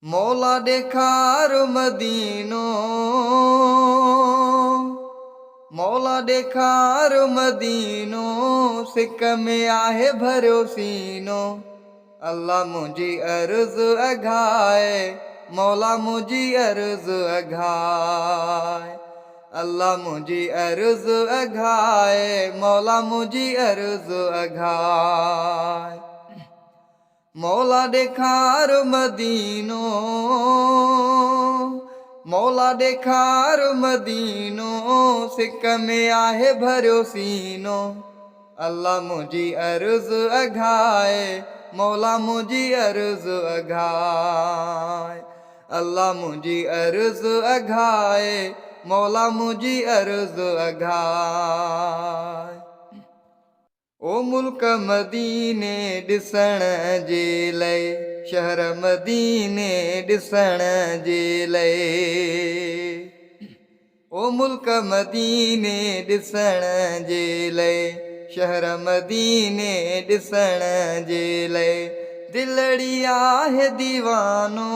मौला ॾेखार मदीनो, मौला ॾेखार मदीनो, सिक में आहे भरियो सीनो। अल्लाह मुंहिंजी अर्ज़ अघाए, मौला मुंहिंजी अर्ज़ अघाए। अल्लाह मुंहिंजी अर्ज़ अघाए, मौला मुंहिंजी अर्ज़ अघाए। मौला ॾेखार मदीनो, मौला ॾेखार मदीनो, सिक में आहे भरियो सीनो। अल्लाह मुंहिंजी अर्ज़ अघाए, मौला मुंहिंजी अर्ज़ अघाए। अल्लाह मुंहिंजी अर्ज़ अघाए, मौला मुंहिंजी अर्ज़ अघाए। ओ मुल्क मदीने ॾिसण जे लाइ, शहर मदीने ॾिसण जे लाइ। ओ मुल्क मदीने ॾिसण जे लाइ, शहर मदीने ॾिसण जे लाइ। दिलड़ी आहे दीवानो,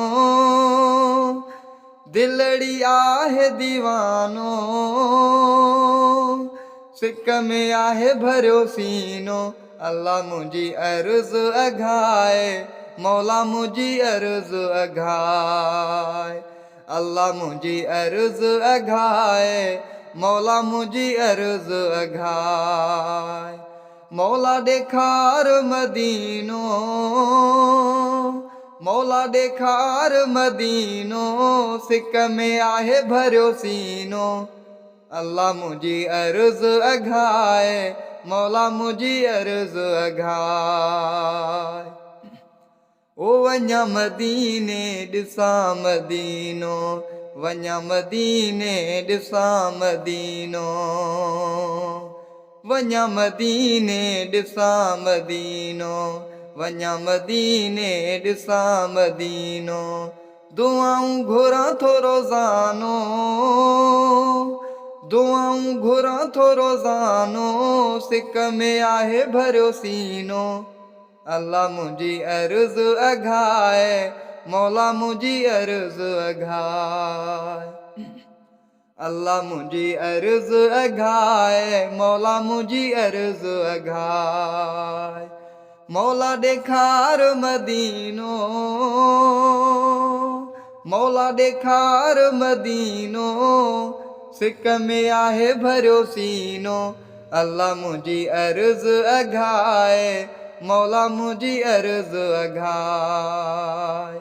दिलड़ी आहे दीवानो, सिक में आहे भरियो सीनो। अल्लाह मुंहिंजी अर्ज़ अघाए, मौला मुंहिंजी अर्ज़ अघाए। अल्लाह मुंहिंजी अर्ज़ अघाए, मौला मुंहिंजी अर्ज़ अघाए। मौला ॾेखार मदीनो, मौला ॾेखार मदीनो, सिक में आहे भरियो सीनो। अल्लाह मुंहिंजी अर्ज़ अघाए, मौला मुंहिंजी अर्ज़ अघाए। ओ वञा मदीने ॾिसां मदीनो, वञा मदीने ॾिसां मदीनो, वञा मदीने ॾिसां मदीनो, वञा मदीने ॾिसां मदीनो। दुआऊं घुरां थो रोज़ानो, दुआऊं घुरां थो रोज़ानो, सिक में आहे भरियो सीनो। अल्लाह मुंहिंजी अर्ज़ अघाए, मौला मुंहिंजी अर्ज़ अघाए। अल्लाह मुंहिंजी अर्ज़ अघाए, मौला मुंहिंजी अर्ज़ अघाए। मौला ॾेखार मदीनो, मौला ॾेखार मदीनो, सिक में आहे भरियो सीनो। अल्लाह मुंहिंजी अर्ज़ अघाए, मौला मुंहिंजी अर्ज़ अघाए।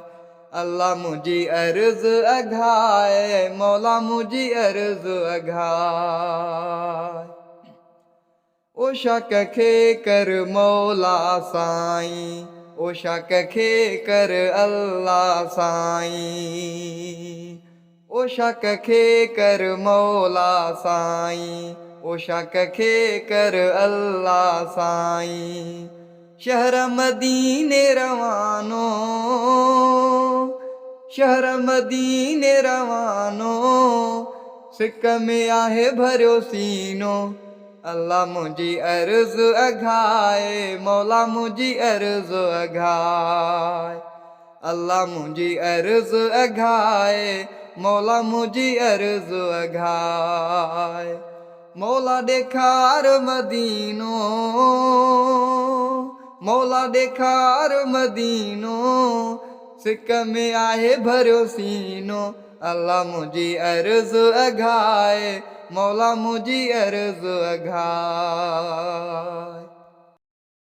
अल्लाह मुंहिंजी अर्ज़ अघाए, मौला मुंहिंजी अर्ज़ अघाए। ओ शक खे कर मौला साईं, ओ शक खे कर अल्लाह साईं। ओ शक खे कर मौला साईं, ओ शक खे कर अल्लाह साईं। शहर मदीने रवानो, शहर मदीने रवानो, सिक में आहे भरियो सीनो। अल्लाह मुंहिंजी अर्ज़ अघाए, मौला मुंहिंजी अर्ज़ अघाए। अल्लाह मुंहिंजी अर्ज़ अघाए, मौला मुंहिंजी अर्ज़ अघाए। मौला ॾेखार मदीनो, मौला ॾेखार मदीनो, सिक में आहे भरियो सीनो। अल्लाह मुंहिंजी अर्ज़ अघाए, मौला मुंहिंजी अर्ज़ अघाए।